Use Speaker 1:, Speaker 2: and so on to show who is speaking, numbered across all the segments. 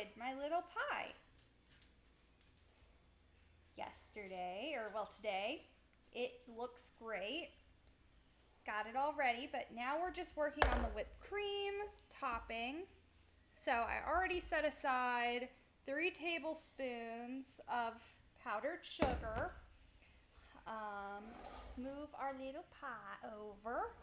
Speaker 1: started my little pie yesterday, or well, today. It looks great. Got it all ready, but now we're just working on the whipped cream topping. So I already set aside 3 tablespoons of powdered sugar. Let's move our little pie over.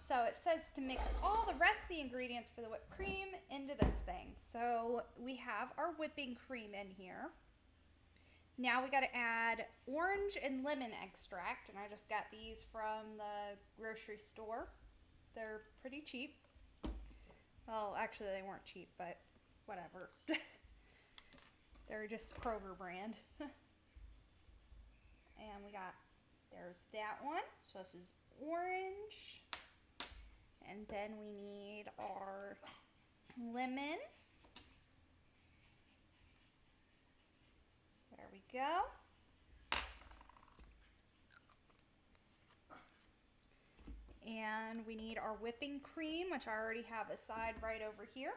Speaker 1: So it says to mix all the rest of the ingredients for the whipped cream into this thing. So we have our whipping cream in here. Now we got to add orange and lemon extract, and I just got these from the grocery store. They're pretty cheap. Well, actually they weren't cheap, but whatever. They're just Kroger brand. And there's that one. So this is orange. And then we need our lemon. There we go. And we need our whipping cream, which I already have aside right over here.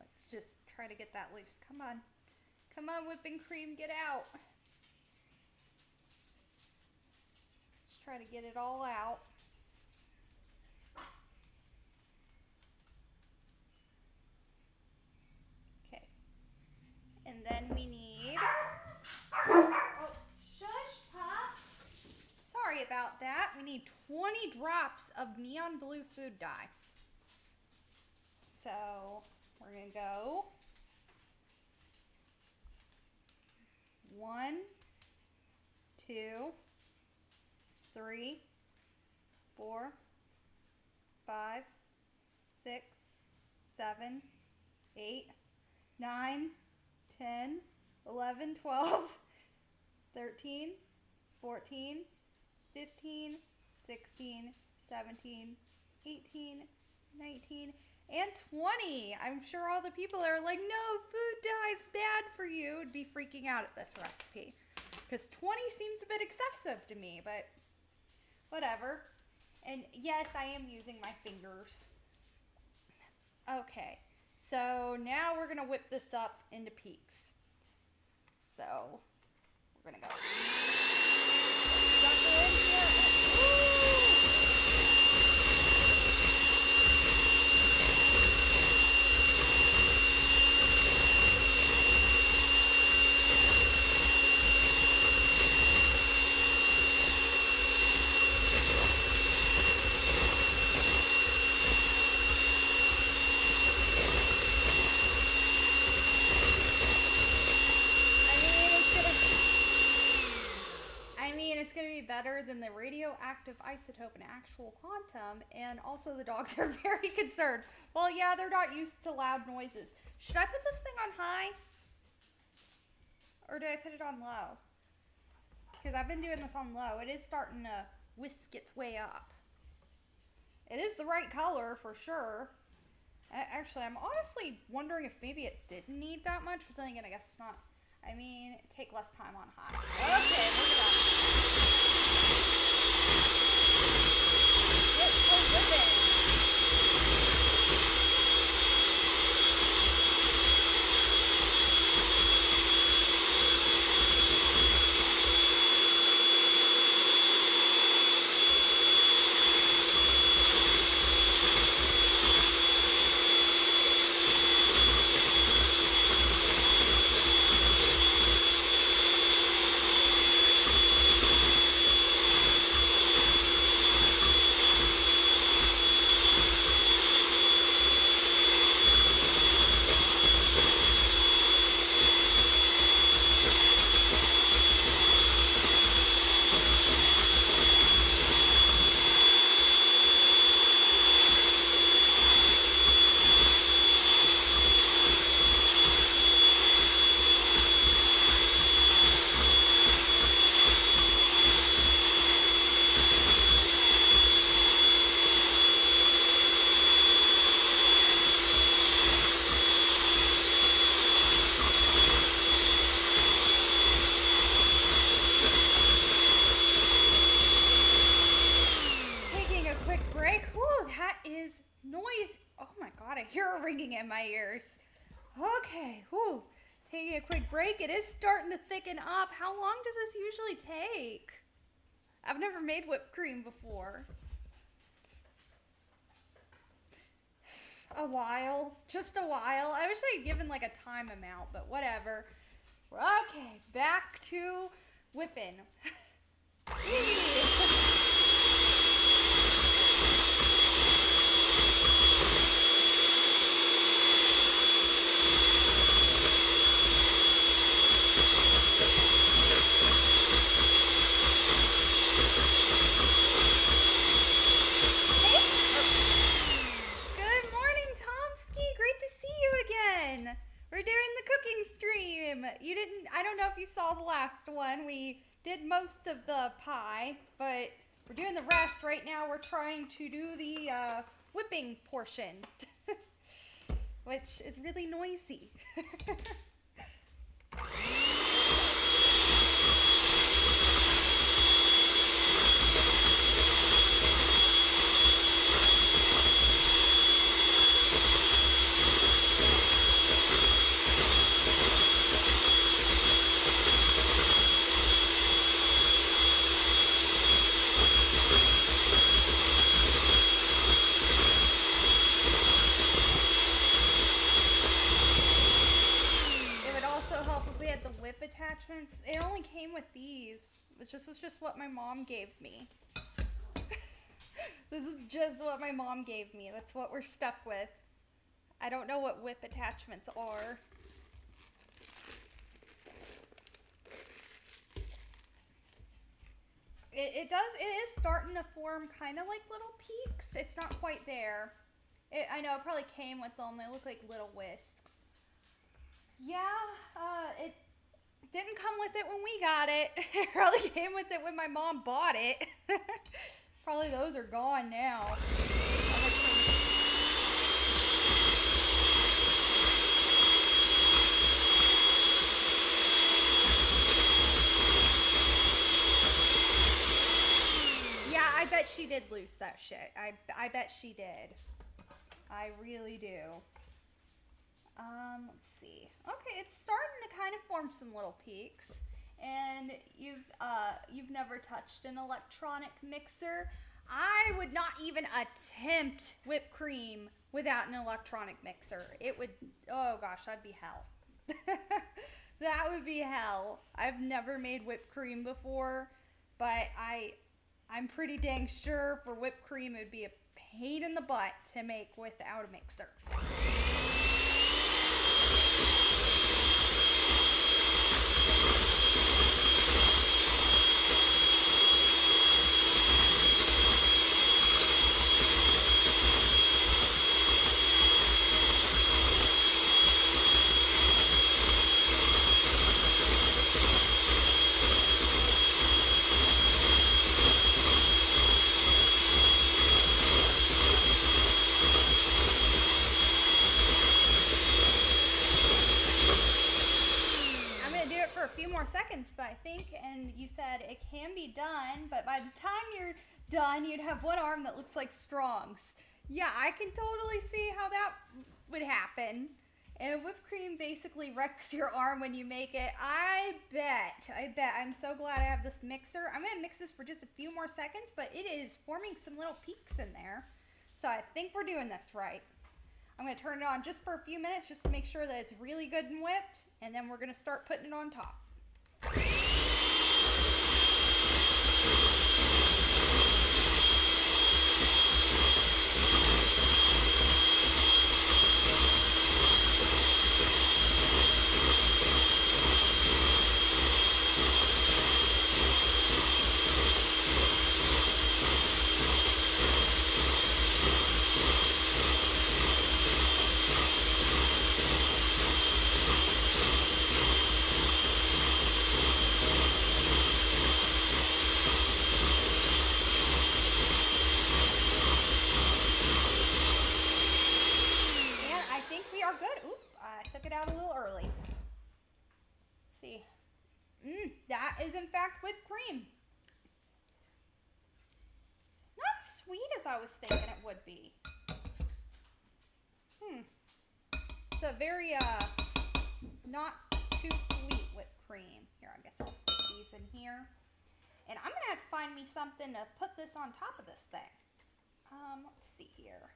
Speaker 1: Let's just try to get that loose. Come on. Come on, whipping cream, get out. Let's try to get it all out. Okay. And then we need... Oh, shush, Pup. Sorry about that. We need 20 drops of neon blue food dye. So we're going to go 1, 2, 3, 4, 5, 6, 7, 8, 9, 10, 11, 12, 13, 14, 15, 16, 17, 18, 19, and 20. I'm sure all the people are like, no, food dye is bad for you, would be freaking out at this recipe. Because 20 seems a bit excessive to me, but whatever. And yes, I am using my fingers. Okay, so now we're going to whip this up into peaks. So we're going to go. Dump it in here. Ooh! It's going to be better than the radioactive isotope and actual quantum, and also the dogs are very concerned. Well, yeah, they're not used to loud noises. Should I put this thing on high? Or do I put it on low? Because I've been doing this on low. It is starting to whisk its way up. It is the right color for sure. Actually, I'm honestly wondering if maybe it didn't need that much, but then again, I guess it's not. I mean, take less time on high. Okay, look at that. It's a whipping. are ringing in my ears. Okay, whew. Taking a quick break. It is starting to thicken up. How long does this usually take? I've never made whipped cream before. A while. Just a while. I wish I'd given like a time amount, but whatever. Okay, back to whipping. We're doing the cooking stream. I don't know if you saw the last one. We did most of the pie, but we're doing the rest right now. We're trying to do the whipping portion, which is really noisy. Attachments. It only came with these. This was just what my mom gave me. This is just what my mom gave me. That's what we're stuck with. I don't know what whip attachments are. It is starting to form kind of like little peaks. It's not quite there. I know it probably came with them. They look like little whisks. Yeah, it didn't come with it when we got it. It probably came with it when my mom bought it. Probably those are gone now. Yeah, I bet she did lose that shit. I bet she did. I really do. Let's see. Okay, it's starting to kind of form some little peaks. And you've never touched an electronic mixer. I would not even attempt whipped cream without an electronic mixer. It would, oh gosh, that'd be hell. That would be hell. I've never made whipped cream before, but I'm pretty dang sure for whipped cream it would be a pain in the butt to make without a mixer. Seconds, but I think, and you said it can be done, but by the time you're done, you'd have one arm that looks like Strong's. Yeah, I can totally see how that would happen. And whipped cream basically wrecks your arm when you make it. I bet. I'm so glad I have this mixer. I'm gonna mix this for just a few more seconds, but it is forming some little peaks in there. So I think we're doing this right. I'm going to turn it on just for a few minutes just to make sure that it's really good and whipped, and then we're going to start putting it on top. That is in fact whipped cream. Not as sweet as I was thinking it would be. It's a very, not too sweet whipped cream. Here, I guess I'll stick these in here. And I'm gonna have to find me something to put this on top of this thing. Let's see here.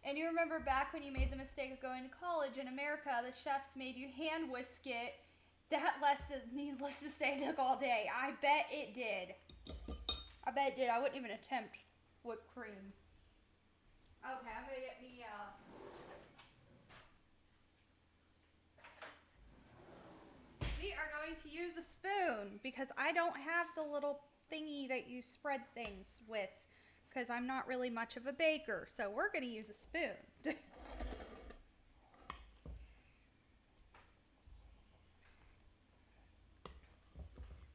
Speaker 1: And you remember back when you made the mistake of going to college in America, the chefs made you hand whisk it. That lesson, needless to say, took all day. I bet it did. I bet it did. I wouldn't even attempt whipped cream. Okay, I'm gonna get me, we are going to use a spoon because I don't have the little thingy that you spread things with because I'm not really much of a baker. So we're going to use a spoon.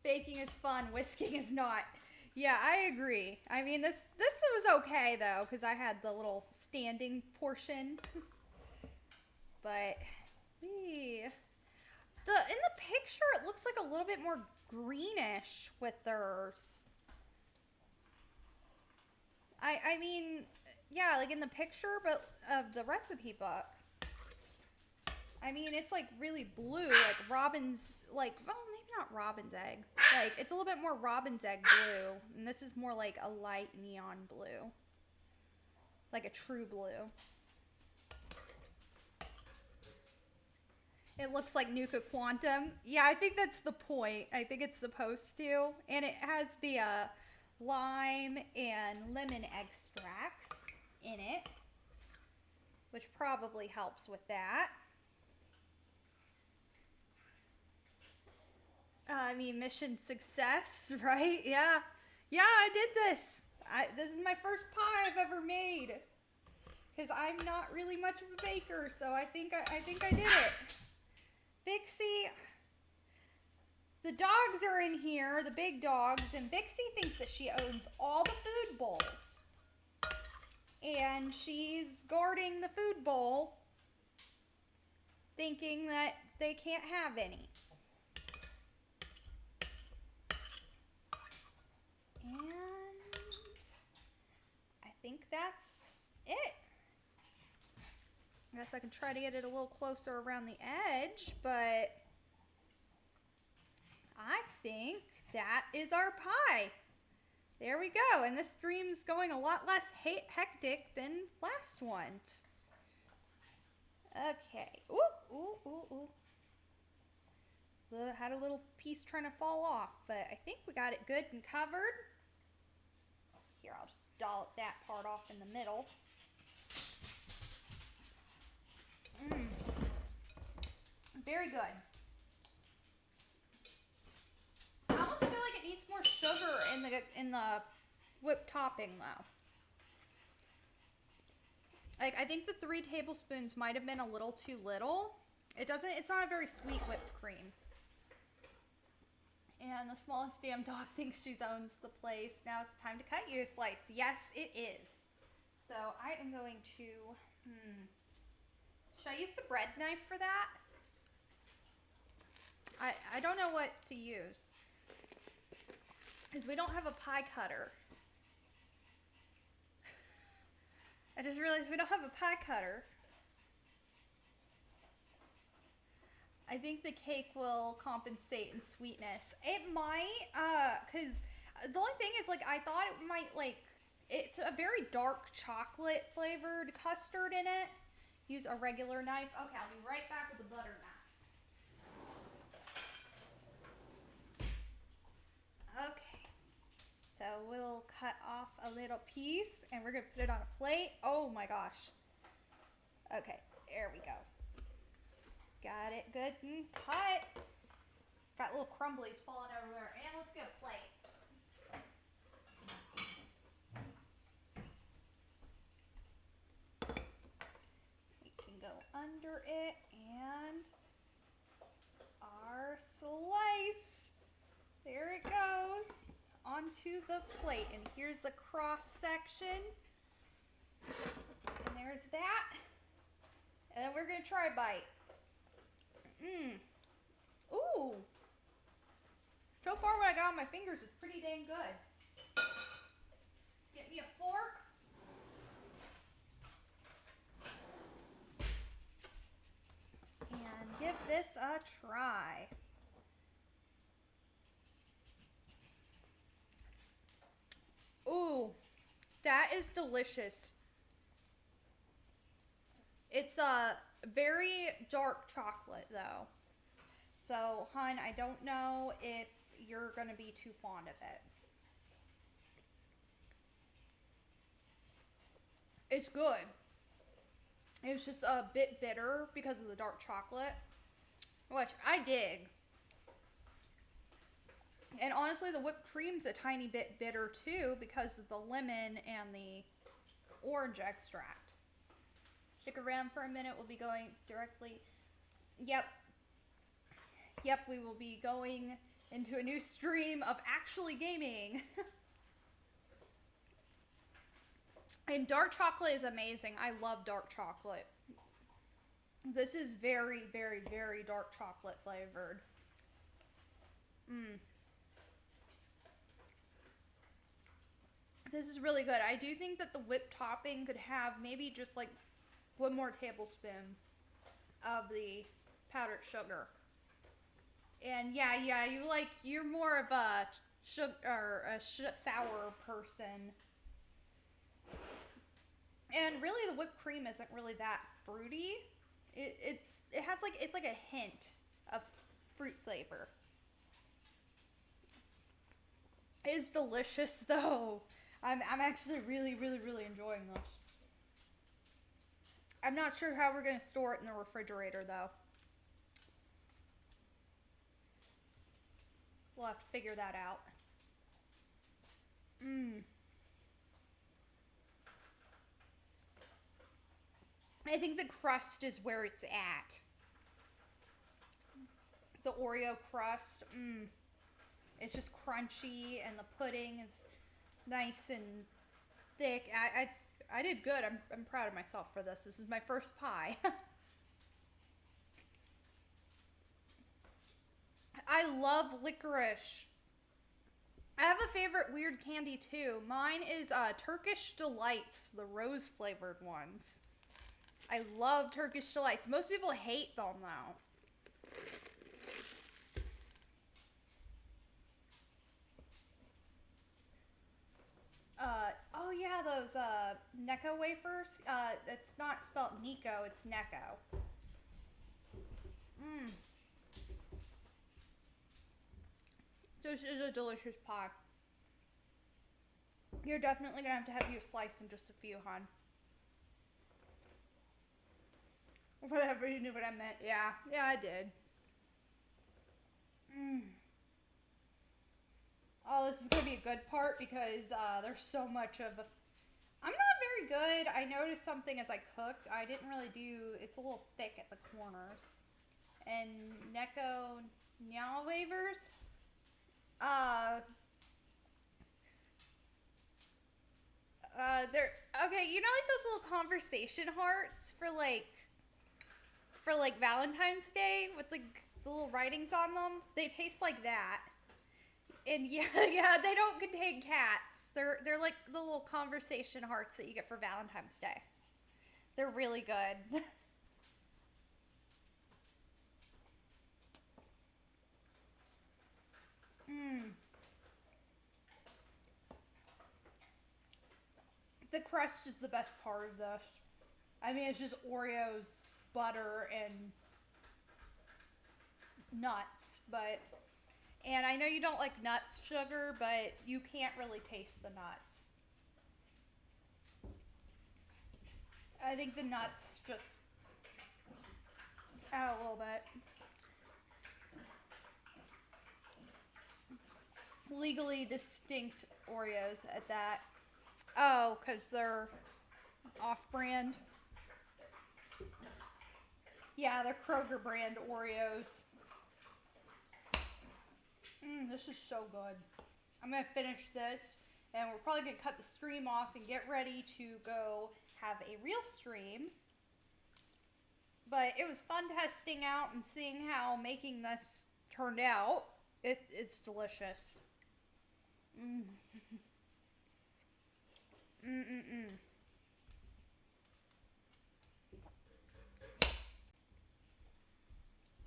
Speaker 1: Baking is fun, whisking is not. Yeah, I agree. I mean, this was okay though because I had the little standing portion. But in the picture it looks like a little bit more greenish with theirs. I mean, yeah, like in the picture, but of the recipe book. I mean, it's like really blue, like robin's, like, well, maybe not robin's egg. Like, it's a little bit more robin's egg blue, and this is more like a light neon blue. Like a true blue. It looks like Nuka Quantum. Yeah, I think that's the point. I think it's supposed to. And it has the lime and lemon extracts in it, which probably helps with that. I mean, mission success, right? Yeah. Yeah, I did this. This is my first pie I've ever made. Because I'm not really much of a baker, so I think I did it. Vixie, the dogs are in here, the big dogs, and Vixie thinks that she owns all the food bowls. And she's guarding the food bowl, thinking that they can't have any. And I think that's it. I guess I can try to get it a little closer around the edge, but I think that is our pie. There we go. And this stream's going a lot less hectic than last one's. Okay. Ooh, ooh, ooh, ooh. Had a little piece trying to fall off, but I think we got it good and covered. Here, I'll just dollop that part off in the middle. Very good. I almost feel like it needs more sugar in the whipped topping though. Like, I think the 3 tablespoons might have been a little too little. It's not a very sweet whipped cream. And the smallest damn dog thinks she owns the place. Now it's time to cut you a slice. Yes, it is. So I am going to, should I use the bread knife for that? I don't know what to use. Because we don't have a pie cutter. I just realized we don't have a pie cutter. I think the cake will compensate in sweetness. It might, because the only thing is, like, I thought it might, like, it's a very dark chocolate flavored custard in it. Use a regular knife. Okay, I'll be right back with the butter knife. Okay, so we'll cut off a little piece and we're gonna put it on a plate. Oh my gosh. Okay, there we go. Got it good and cut. Got little crumblies falling everywhere. And let's get a plate. We can go under it and our slice. There it goes onto the plate. And here's the cross section. And there's that. And then we're going to try a bite. Ooh. So far what I got on my fingers is pretty dang good. Let's get me a fork. give this a try. Ooh, that is delicious. It's a very dark chocolate though. So, hun, I don't know if you're going to be too fond of it. It's good. It's just a bit bitter because of the dark chocolate, which I dig. And honestly, the whipped cream's a tiny bit bitter too because of the lemon and the orange extract. Stick around for a minute. We'll be going directly. Yep. Yep, we will be going into a new stream of actually gaming. And dark chocolate is amazing. I love dark chocolate. This is very, very, very dark chocolate flavored. This is really good. I do think that the whipped topping could have maybe just like one more tablespoon of the powdered sugar. And yeah, you're more of a sugar or sour person. And really, the whipped cream isn't really that fruity. It has like it's like a hint of fruit flavor. It's delicious though. I'm actually really really really enjoying this. I'm not sure how we're gonna store it in the refrigerator though. We'll have to figure that out. I think the crust is where it's at. The Oreo crust, it's just crunchy, and the pudding is nice and thick. I did good. I'm proud of myself for this. This is my first pie. I love licorice. I have a favorite weird candy too. Mine is Turkish Delights, the rose flavored ones. I love Turkish Delights. Most people hate them though. Oh yeah, those Necco wafers. It's not spelled Nico, it's Necco. This is a delicious pie. You're definitely gonna have you a slice in just a few, hon. Whatever, you knew what I meant. Yeah, I did. Oh, this is gonna be a good part because there's so much of. I'm not very good. I noticed something as I cooked. I didn't really do. It's a little thick at the corners. And Necco Nyal wavers. Uh, they're okay. You know, like those little conversation hearts for like Valentine's Day with like the little writings on them. They taste like that. And yeah, yeah, they don't contain cats. They're like the little conversation hearts that you get for Valentine's Day. They're really good. The crust is the best part of this. I mean, it's just Oreos, butter, and nuts, but and I know you don't like nuts sugar, but you can't really taste the nuts. I think the nuts just add a little bit. Legally distinct Oreos at that. Oh, because they're off-brand. Yeah, they're Kroger brand Oreos. This is so good. I'm going to finish this, and we're probably going to cut the stream off and get ready to go have a real stream. But it was fun testing out and seeing how making this turned out. It's delicious.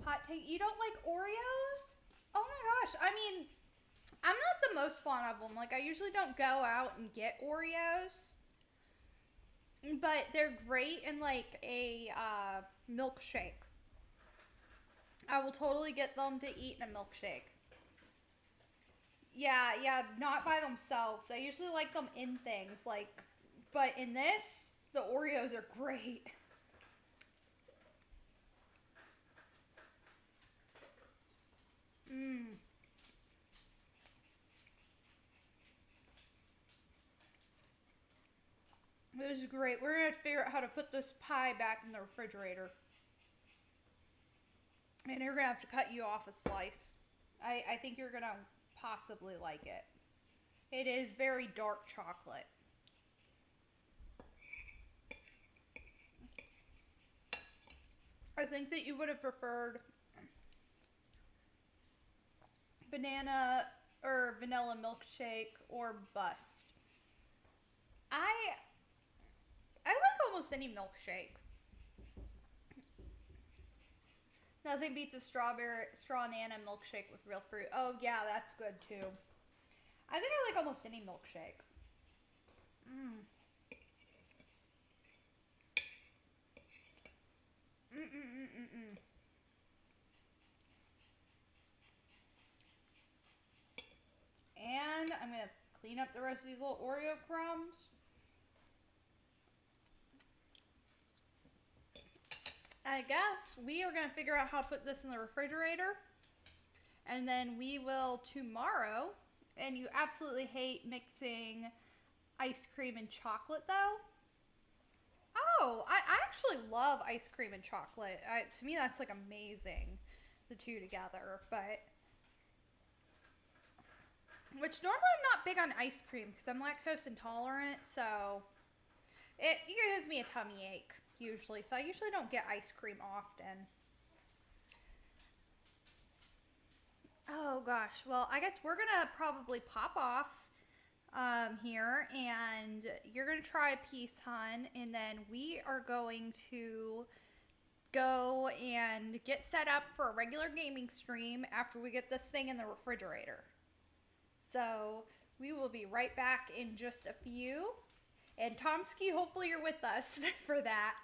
Speaker 1: Hot take. You don't like Oreos? Oh my gosh. I mean, I'm not the most fond of them. Like, I usually don't go out and get Oreos. But they're great in, like, a milkshake. I will totally get them to eat in a milkshake. Yeah, not by themselves. I usually like them in things, like, but in this, the Oreos are great. Mmm. This is great. We're gonna figure out how to put this pie back in the refrigerator. And you're gonna have to cut you off a slice. I think you're gonna possibly like it. It is very dark chocolate. I think that you would have preferred banana or vanilla milkshake or bust. I like almost any milkshake. Nothing beats a straw nana milkshake with real fruit. Oh yeah, that's good too. I think I like almost any milkshake. Mmm. Mm. And I'm gonna clean up the rest of these little Oreo crumbs. I guess we are gonna figure out how to put this in the refrigerator. And then we will tomorrow. And you absolutely hate mixing ice cream and chocolate though? Oh, I actually love ice cream and chocolate. To me, that's like amazing, the two together. But which normally I'm not big on ice cream because I'm lactose intolerant, so it gives me a tummy ache usually. So I usually don't get ice cream often. Oh gosh, well I guess we're gonna probably pop off here, and you're gonna try a piece, hun, and then we are going to go and get set up for a regular gaming stream after we get this thing in the refrigerator. So we will be right back in just a few. And Tomsky, hopefully you're with us for that.